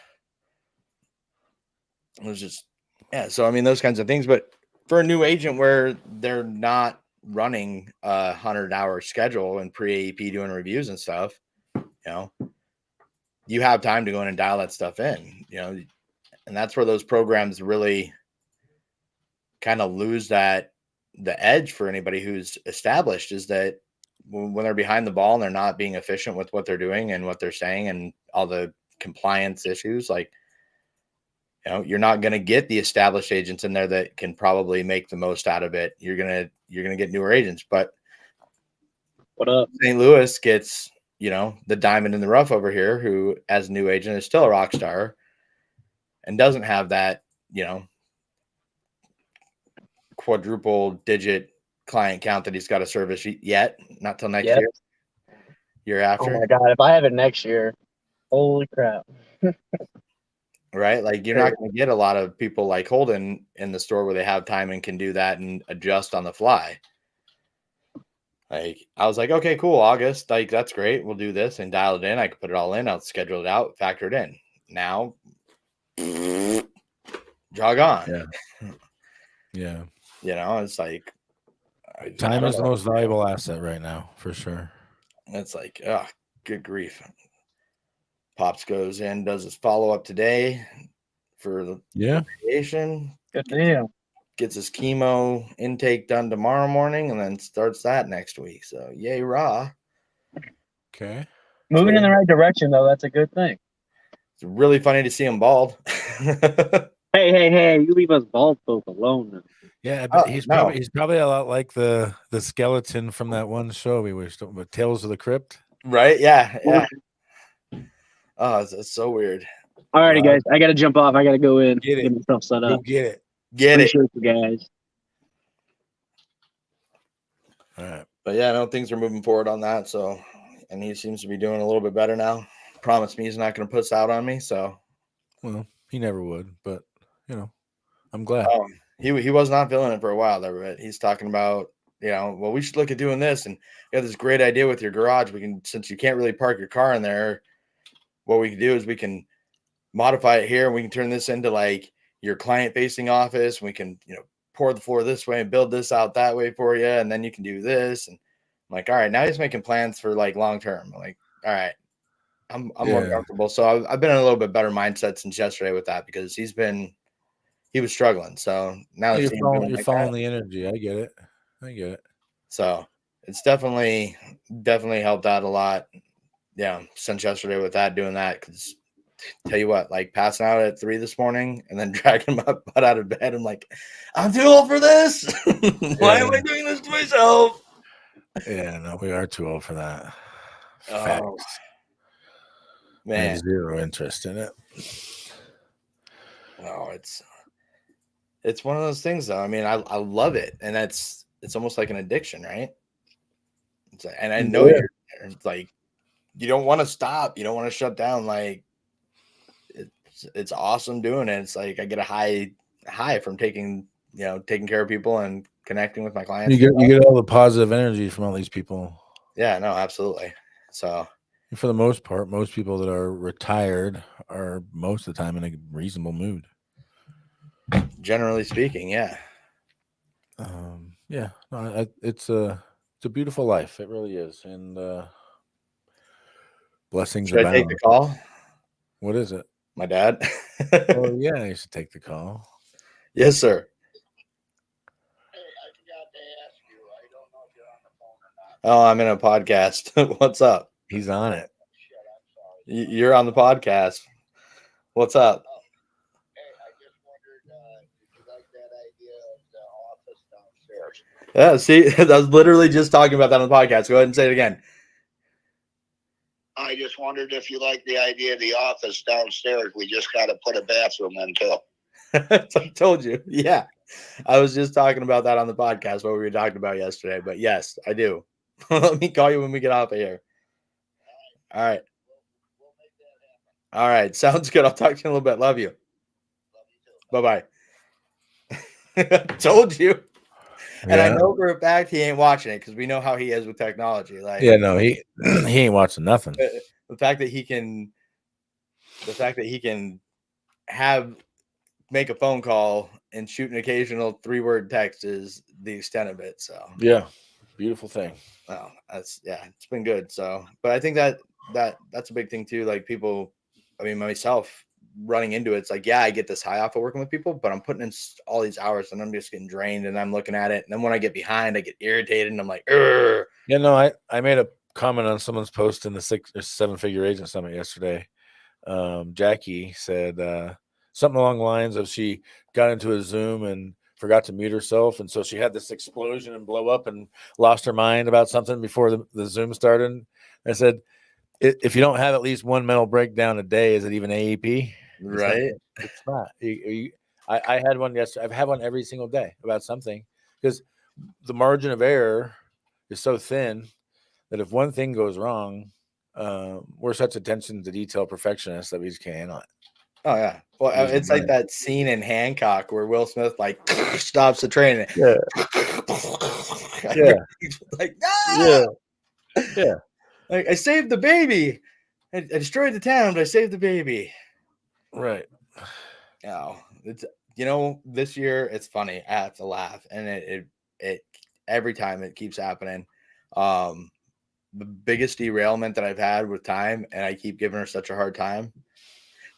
It was just, so, I mean, those kinds of things. But for a new agent where they're not running a 100-hour schedule and pre-AEP doing reviews and stuff, you have time to go in and dial that stuff in, and that's where those programs really kind of lose the edge for anybody who's established, is that when they're behind the ball and they're not being efficient with what they're doing and what they're saying and all the compliance issues, like, you're not going to get the established agents in there that can probably make the most out of it. You're going to get newer agents, but what up? St. Louis gets, the diamond in the rough over here, who as a new agent is still a rock star and doesn't have that, quadruple digit client count that he's got to service yet. Not till next year after. Oh my God. If I have it next year, holy crap. Right? Like, you're not going to get a lot of people like Holden in the store where they have time and can do that and adjust on the fly. Like, I was like, okay, cool. August, like, that's great. We'll do this and dial it in. I could put it all in. I'll schedule it out, factor it in. Now, jog on. Yeah. You know, it's like Time is the most valuable asset right now, for sure. It's like, oh, good grief. Pops goes in, does his follow-up today for the radiation. Good deal. Gets his chemo intake done tomorrow morning and then starts that next week. So yay, raw. Okay. Moving in the right direction, though. That's a good thing. It's really funny to see him bald. Hey, you leave us bald folk alone. Yeah, he's probably a lot like the skeleton from that one show we watched, with Tales of the Crypt. Right? Yeah. Oh, it's so weird. All righty, guys. I got to jump off. I got to go in. Get myself set up. Go get it. Appreciate you guys. All right. But yeah, no, things are moving forward on that. So, and he seems to be doing a little bit better now. Promised me he's not going to puss out on me. So, well, he never would, but I'm glad. He was not feeling it for a while there, but he's talking about, well, we should look at doing this, and you have this great idea with your garage. We can, since you can't really park your car in there, what we can do is we can modify it here, and we can turn this into like your client-facing office. We can, pour the floor this way and build this out that way for you, and then you can do this. And I'm like, all right, now he's making plans for like long term. I'm like, all right, I'm more comfortable. So I've been in a little bit better mindset since yesterday with that, because he was struggling. So now you're following the energy. I get it. So it's definitely helped out a lot. Yeah, since yesterday with that, doing that, because tell you what, like passing out at 3 this morning and then dragging my butt out of bed. I'm like, I'm too old for this. Why am I doing this to myself? Yeah, no, we are too old for that. Facts. Man, I have zero interest in it. No, it's one of those things, though. I mean, I love it, and it's almost like an addiction, right? It's like, and I know it's like you don't want to stop, you don't want to shut down. Like it's awesome doing it. It's like I get a high from taking care of people and connecting with my clients. You get all the positive energy from all these people. Yeah, no, absolutely. So for the most part, most people that are retired are most of the time in a reasonable mood. Generally speaking, yeah. It's a beautiful life. It really is. And blessings. Should I take the call? What is it? My dad. Oh yeah, you should take the call. Yes, sir. Hey, I forgot to ask you. I don't know if you're on the phone or not. Oh, I'm in a podcast. What's up? He's on it. Shit, I'm sorry. You're on the podcast. What's up? Hey, I just wondered, did you like that idea of the office downstairs? Yeah, see, I was literally just talking about that on the podcast. Go ahead and say it again. I just wondered if you like the idea of the office downstairs. We just got to put a bathroom in too. I told you. Yeah. I was just talking about that on the podcast, what we were talking about yesterday. But yes, I do. Let me call you when we get off of here. All right. We'll make that happen. All right. Sounds good. I'll talk to you in a little bit. Love you. Love you too. Bye-bye. Told you. And Yeah. I know for a fact he ain't watching it, because we know how he is with technology. Like, Yeah, no, he ain't watching nothing. the fact that he can make a phone call and shoot an occasional 3-word text is the extent of it. So Yeah, beautiful thing. well, it's been good. So, but I think that's a big thing too. Like people, I mean, myself running into it, it's like, yeah, I get this high off of working with people, but I'm putting in all these hours and I'm just getting drained, and I'm looking at it. And then when I get behind, I get irritated and I'm like, Urgh. Yeah, no, I made a comment on someone's post in the 6 or 7-figure agent summit yesterday. Jackie said something along the lines of she got into a Zoom and forgot to mute herself, and so she had this explosion and blow up and lost her mind about something before the Zoom started. I said, if you don't have at least one mental breakdown a day, is it even AEP? Right. It's not. I had one yesterday. I've had one every single day about something, because the margin of error is so thin that if one thing goes wrong, we're such attention to detail perfectionists that we just can't handle it. Oh yeah. Well, it's like that scene in Hancock where Will Smith like stops the train. Yeah. Yeah. Like, no! Yeah. Yeah. Like, I saved the baby. I destroyed the town, but I saved the baby. Right. Oh, it's this year it's funny. I have to laugh, and it every time it keeps happening. The biggest derailment that I've had with time, and I keep giving her such a hard time.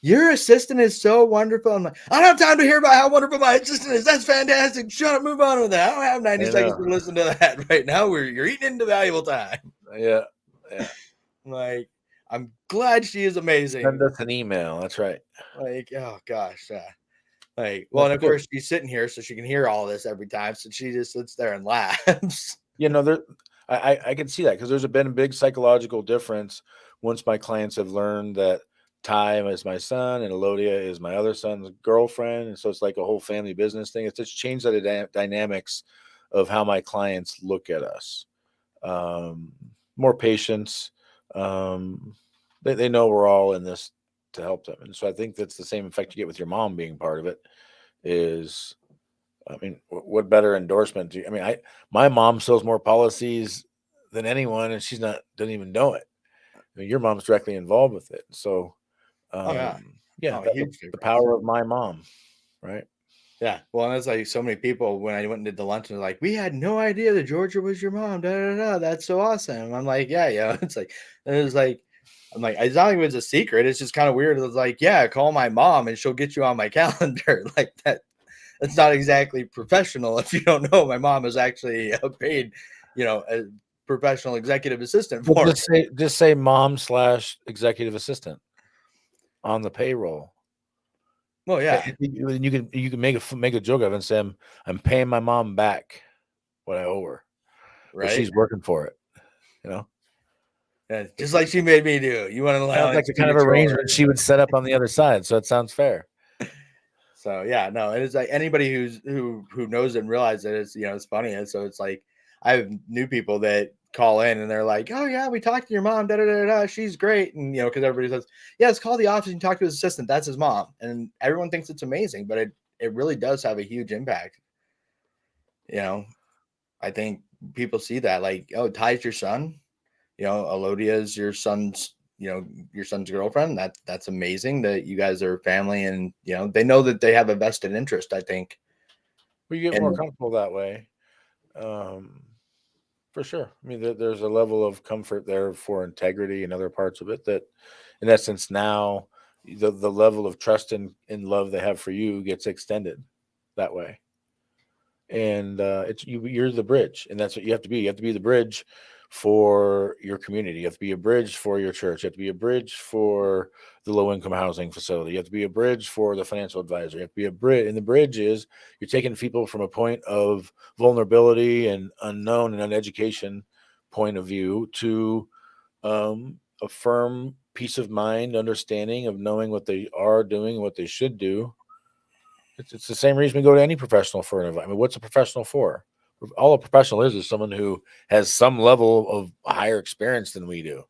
Your assistant is so wonderful. I'm like, I don't have time to hear about how wonderful my assistant is. That's fantastic. Shut up, move on with that. I don't have 90 seconds to listen to that right now. You're eating into valuable time. Yeah. Like, I'm glad she is amazing. Send us an email. That's right. Like, oh gosh, like, well, and of course she's sitting here so she can hear all this every time. So she just sits there and laughs. I can see that because there's been a big psychological difference once my clients have learned that Ty is my son and Elodia is my other son's girlfriend. And so it's like a whole family business thing. It's just changed the dynamics of how my clients look at us. More patience. They know we're all in this to help them. And so I think that's the same effect you get with your mom being part of it is, I mean, what better endorsement do you, I mean, my mom sells more policies than anyone and she's doesn't even know it. I mean, your mom's directly involved with it. So, the power of my mom. Right. Yeah. Well, and it's like so many people when I went and did the luncheon, like, we had no idea that Georgia was your mom. Da, da, da. That's so awesome. I'm like, yeah. It's like, and it was like, I'm like, it's not even a secret. It's just kind of weird. It's like, yeah, call my mom and she'll get you on my calendar. Like that. That's not exactly professional if you don't know my mom is actually a paid, a professional executive assistant for just say mom / executive assistant on the payroll. Well, yeah. You can make a joke of it and say I'm paying my mom back what I owe her. Right. She's working for it. Yeah, just like she made me do. You want to like the kind of arrangement she would set up on the other side. So it sounds fair. So yeah, no, it is like anybody who knows and realizes it is, it's funny. And so it's like I have new people that call in and they're like, oh yeah, we talked to your mom, da da da da, she's great. And because everybody says, yeah, let's call the office and talk to his assistant. That's his mom. And everyone thinks it's amazing, but it really does have a huge impact. I think people see that like, oh, Ty's your son, Elodia is your son's girlfriend. That's amazing that you guys are family and they know that they have a vested interest, I think. Well, you get more comfortable that way. For sure. I mean, there's a level of comfort there for integrity and other parts of it that in essence now the level of trust and love they have for you gets extended that way. And you're the bridge, and that's what you have to be. You have to be the bridge for your community. You have to be a bridge for your church. You have to be a bridge for the low-income housing facility. You have to be a bridge for the financial advisor. You have to be a bridge. And the bridge is you're taking people from a point of vulnerability and unknown and uneducation point of view to a firm peace of mind, understanding of knowing what they are doing, what they should do. It's the same reason we go to any professional for an advice. I mean, what's a professional for? All a professional is someone who has some level of higher experience than we do.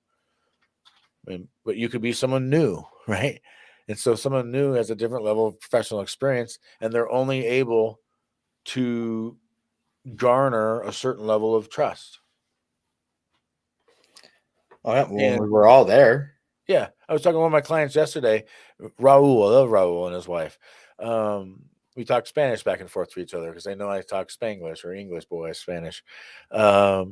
I mean, but you could be someone new, right? And so someone new has a different level of professional experience, and they're only able to garner a certain level of trust. Oh, yeah. Well, we're all there. Yeah. I was talking to one of my clients yesterday, Raul. I love Raul and his wife. We talk Spanish back and forth to each other because they know I talk Spanglish or English, boy, Spanish. But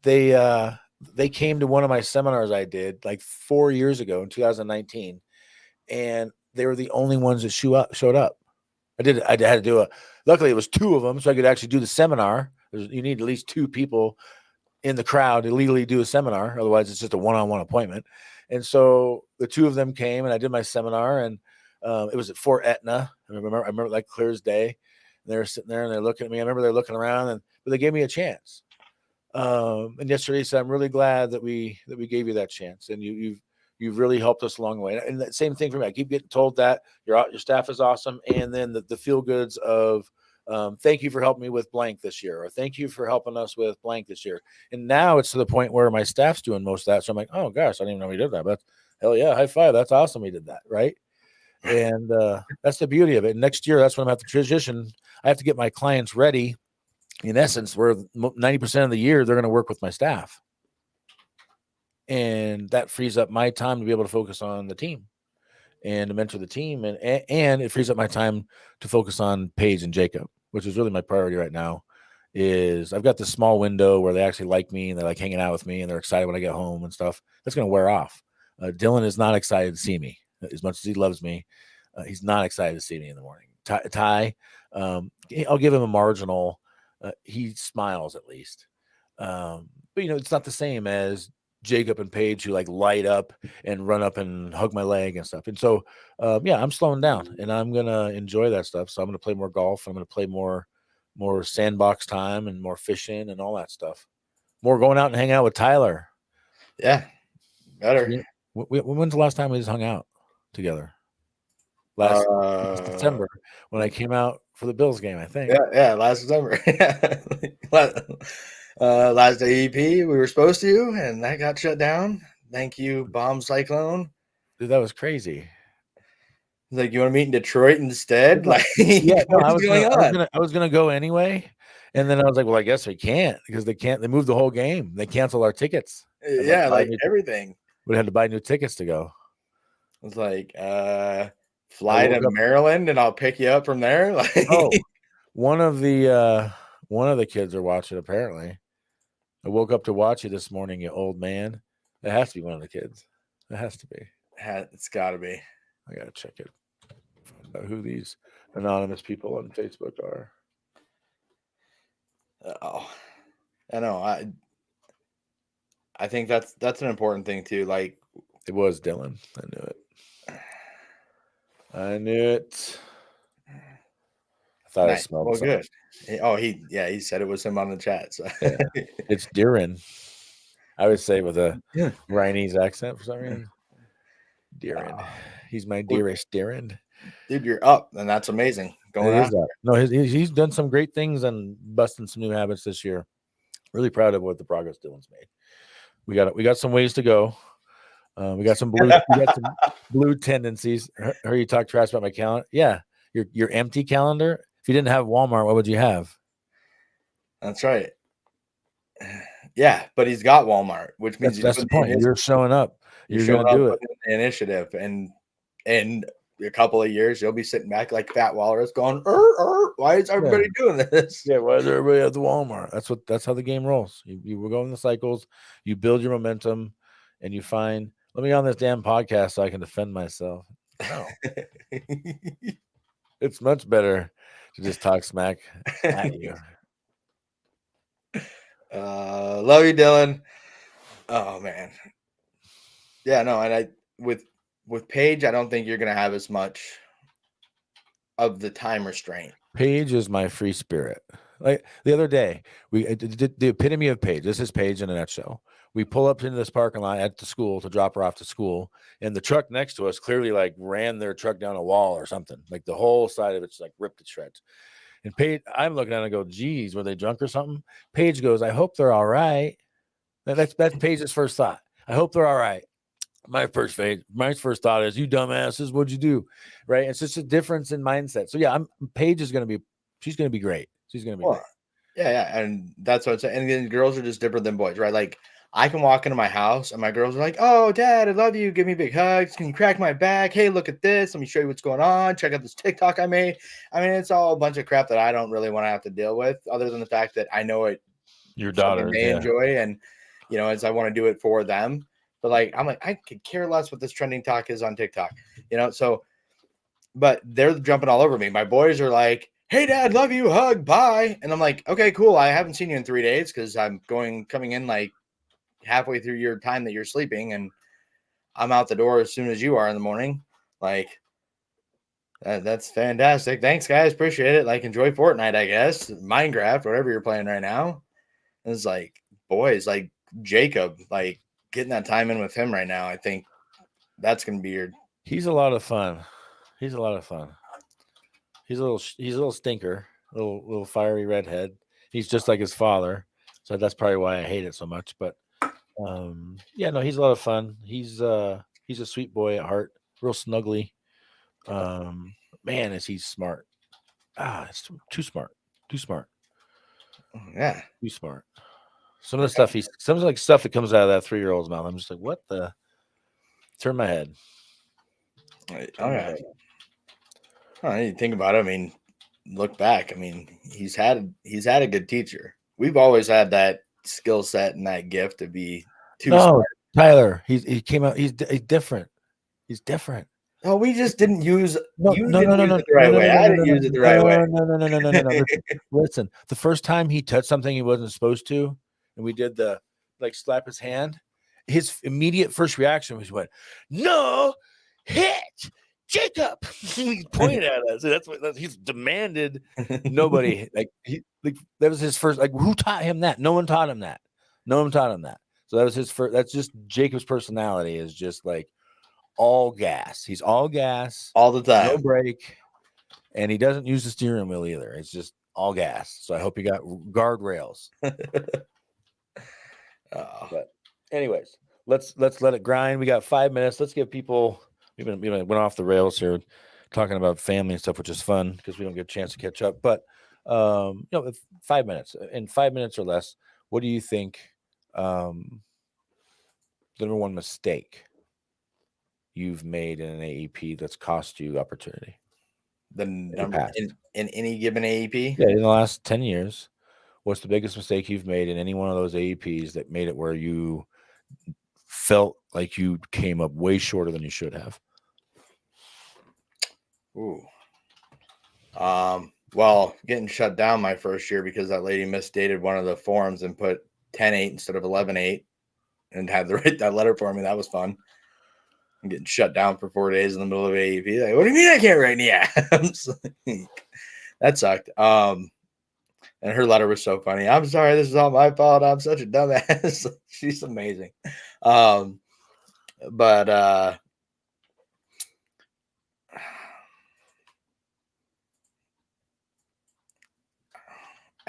they came to one of my seminars I did like 4 years ago in 2019, and they were the only ones that showed up. I had to do luckily it was 2 of them, so I could actually do the seminar. You need at least 2 people in the crowd to legally do a seminar. Otherwise it's just a one-on-one appointment. And so the 2 of them came and I did my seminar, and it was at Fort Etna. I remember like clear as day. And they were sitting there and they're looking at me. I remember they're looking around, but they gave me a chance. And yesterday he said, I'm really glad that we gave you that chance. And you've really helped us along the way. And that same thing for me. I keep getting told that your staff is awesome. And then the feel goods of, thank you for helping me with blank this year, or thank you for helping us with blank this year. And now it's to the point where my staff's doing most of that. So I'm like, oh gosh, I didn't even know we did that, but hell yeah, high five. That's awesome. We did that. Right. And that's the beauty of it. Next year, that's when I'm going to have to transition. I have to get my clients ready. In essence, where 90% of the year, they're going to work with my staff. And that frees up my time to be able to focus on the team. and to mentor the team, and it frees up my time to focus on Paige and Jacob, which is really my priority right now. Is I've got this small window where they actually like me and they like hanging out with me and they're excited when I get home and stuff. That's going to wear off. Dylan is not excited to see me as much as he loves me. He's not excited to see me in the morning. Ty, I'll give him a marginal. He smiles at least. But it's not the same as Jacob and Paige who like light up and run up and hug my leg and stuff. And so, I'm slowing down and I'm going to enjoy that stuff. So I'm going to play more golf. I'm going to play more sandbox time and more fishing and all that stuff. More going out and hang out with Tyler. Yeah, better. When's the last time we just hung out together? Last December when I came out for the Bills game, I think. Yeah, last December. Last AEP we were supposed to, and that got shut down. Thank you, bomb cyclone. Dude, that was crazy. Like, you want to meet in Detroit instead? Like, I was gonna go anyway, and then I was like, well, I guess we can't because they moved the whole game. They canceled our tickets. Yeah, like everything. We had to buy new tickets to go. It was like, fly to Maryland, and I'll pick you up from there. Like, one of the kids are watching. Apparently, I woke up to watch you this morning, you old man. It has to be one of the kids. It has to be. It's got to be. I gotta check it. Find out who these anonymous people on Facebook are. I know. I think that's an important thing too. Like, it was Dylan. I knew it. I thought I smelled something. Good. He said it was him on the chat. So yeah. It's Dirin. I would say with a Rhinese accent for some reason. Dirin. He's my dearest Dirin. Dude, you're up, and that's amazing. No, he's done some great things and busting some new habits this year. Really proud of what the progress Dylan's made. We got some ways to go. We got some blue tendencies. Heard you talk trash about my calendar. Yeah, your empty calendar. If you didn't have Walmart, what would you have? That's right. Yeah, but he's got Walmart, which means that's the point. You're showing up. You're going to do it. Initiative, and in a couple of years, you'll be sitting back like Fat Walrus, going, why is everybody doing this? Yeah, why is everybody at the Walmart? That's how the game rolls. You will go in the cycles. You build your momentum, and you find. Let me get on this damn podcast so I can defend myself. No, it's much better to just talk smack at you. Love you, Dylan. Oh man. Yeah, no, and with Paige, I don't think you're gonna have as much of the time restraint. Paige is my free spirit. Like the other day, the epitome of Paige. This is Paige in a nutshell. We pull up into this parking lot at the school to drop her off to school, and the truck next to us clearly like ran their truck down a wall or something. Like the whole side of it's like ripped to shreds. And Paige, I'm looking at it and go, geez, were they drunk or something? Paige goes, I hope they're all right. That's Paige's first thought. I hope they're all right. My first thought is, you dumbasses, what'd you do? Right? It's just a difference in mindset. So yeah, Paige is going to be, she's going to be great. She's going to be great. Yeah. And that's what I'm saying. And then girls are just different than boys, right? Like I can walk into my house and my girls are like, oh, Dad, I love you. Give me big hugs. Can you crack my back? Hey, look at this. Let me show you what's going on. Check out this TikTok I made. I mean, it's all a bunch of crap that I don't really want to have to deal with, other than the fact that I know it. Your daughter they enjoy, and as I want to do it for them. But like, I'm like, I could care less what this trending talk is on TikTok, So, but they're jumping all over me. My boys are like, hey, Dad, love you, hug, bye. And I'm like, okay, cool. I haven't seen you in 3 days because I'm coming in like halfway through your time that you're sleeping, and I'm out the door as soon as you are in the morning. Like, that's fantastic. Thanks, guys. Appreciate it. Like, enjoy Fortnite, I guess. Minecraft, whatever you're playing right now. And it's like, boys, like Jacob, like getting that time in with him right now. I think that's going to be He's a lot of fun. He's a little stinker, little fiery redhead. He's just like his father. So that's probably why I hate it so much. But he's a lot of fun. He's a sweet boy at heart, real snuggly. Man, is he smart. It's too smart. Yeah. Too smart. Some of the stuff that comes out of that 3-year-old's mouth, I'm just like, what the? Turn my head. Oh yeah. You think about it. I mean, look back. I mean, he's had a good teacher. We've always had that skill set and that gift to be too smart. Tyler, he came out. He's different. He's different. Oh, we just didn't use it the right way. I didn't use it the right way. No. Listen, the first time he touched something he wasn't supposed to, and we did the like slap his hand, his immediate first reaction was went, "No, hit Jacob." He pointed at us. That's what he's demanded. Nobody that was his first. Like, who taught him that? No one taught him that. No one taught him that. So that was his first. That's just Jacob's personality is just like all gas. He's all gas all the time, no brake, and he doesn't use the steering wheel either. It's just all gas. So I hope you got guardrails. But anyways, let's let it grind. We got 5 minutes. Let's give people. We went off the rails here, talking about family and stuff, which is fun because we don't get a chance to catch up. But 5 minutes. In 5 minutes or less, what do you think? The number one mistake you've made in an AEP that's cost you opportunity? The number in any given AEP? Yeah, in the last 10 years, what's the biggest mistake you've made in any one of those AEPs that made it where you felt like you came up way shorter than you should have? Ooh. Well, getting shut down my first year because that lady misdated one of the forms and put 10-8 instead of 11-8 and had to write that letter for me. That was fun. I'm getting shut down for 4 days in the middle of AEP. Like, what do you mean I can't write any abs? That sucked. And her letter was so funny. I'm sorry, this is all my fault. I'm such a dumbass. She's amazing. But I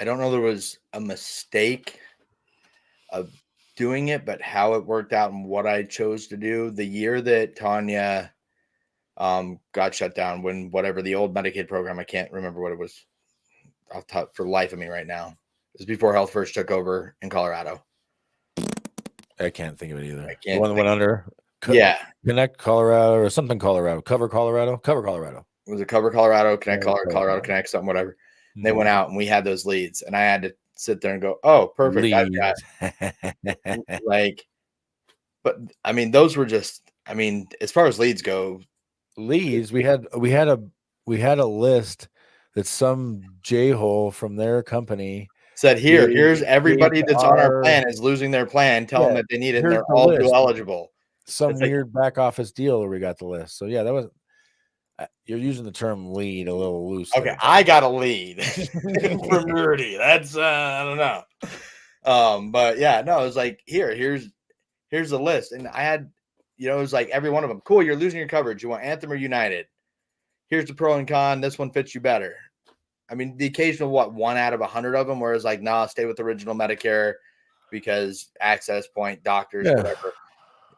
don't know there was a mistake of doing it, but how it worked out and what I chose to do. The year that Tanya got shut down, when whatever the old Medicaid program, I can't remember what it was off top for life of me right now. It was before Health First took over in Colorado. I can't think of it either. The one that went under. Connect Colorado or something Colorado. Cover Colorado. It was a Cover Colorado, Connect Colorado, Connect something, whatever. And they went out and we had those leads, and I had to sit there and go, "Oh, perfect." I've got but I mean, those were just. I mean, as far as leads go, we had a list that some j-hole from their company said, here's everybody that's on our plan is losing their plan. Tell them that they need it, and they're all dual eligible. Some weird back office deal where we got the list. So yeah, that was. You're using the term lead a little loose. Okay, I got a lead from Rudy. That's I don't know. But yeah, no, it was like here's the list, and I had, it was like every one of them. Cool, you're losing your coverage. You want Anthem or United? Here's the pro and con. This one fits you better. I mean, the occasional 1 out of 100 of them, where it's like, nah, stay with original Medicare because access point, doctors, whatever,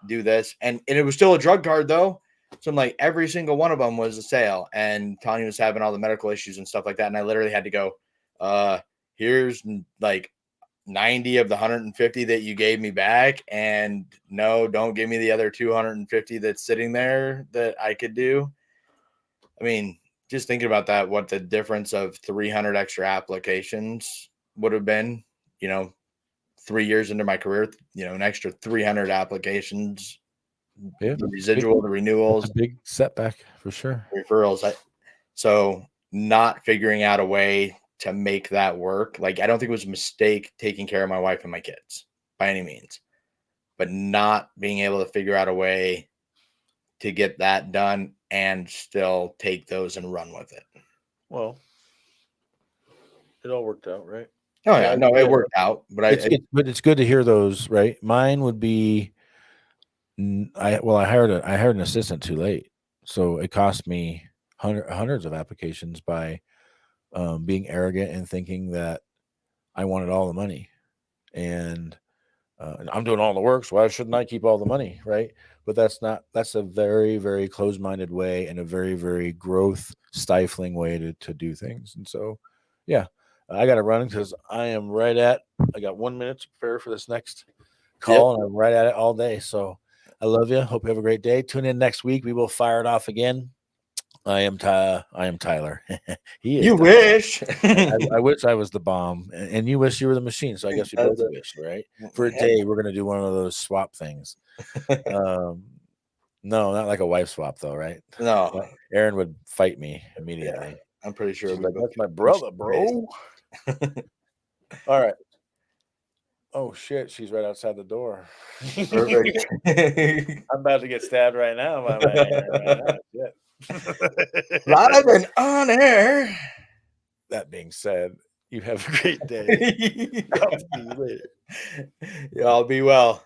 do this, and it was still a drug card though. So I'm like, every single one of them was a sale, and Tanya was having all the medical issues and stuff like that. And I literally had to go, here's like 90 of the 150 that you gave me back. And no, don't give me the other 250 that's sitting there that I could do. I mean, just thinking about that, what the difference of 300 extra applications would have been, 3 years into my career, an extra 300 applications. Yeah, the residual, the renewals, a big setback for sure. Referrals. So not figuring out a way to make that work. Like, I don't think it was a mistake taking care of my wife and my kids by any means, but not being able to figure out a way to get that done and still take those and run with it. Well, it all worked out, right? Oh yeah, no, it worked out, but but it's good to hear those, right? Mine would be. I hired an assistant too late, so it cost me hundreds of applications by being arrogant and thinking that I wanted all the money, and I'm doing all the work, so why shouldn't I keep all the money, right? But that's a very, very closed-minded way and a very, very growth stifling way to do things. And so, yeah, I got to run because I got 1 minute to prepare for this next call, and I'm right at it all day. So. I love you. Hope you have a great day. Tune in next week. We will fire it off again. I am Tyler. He is. You Tyler. wish. I wish I was the bomb, and you wish you were the machine. So I guess we both wish, right? For a day, we're gonna do one of those swap things. No, not like a wife swap, though, right? No, Aaron would fight me immediately. Yeah, I'm pretty sure. She's like, that's my brother, bro. All right. Oh shit, she's right outside the door. Perfect. I'm about to get stabbed right now by my Aaron. Shit. Live and on air. That being said, you have a great day. I'll see you later. Y'all be well.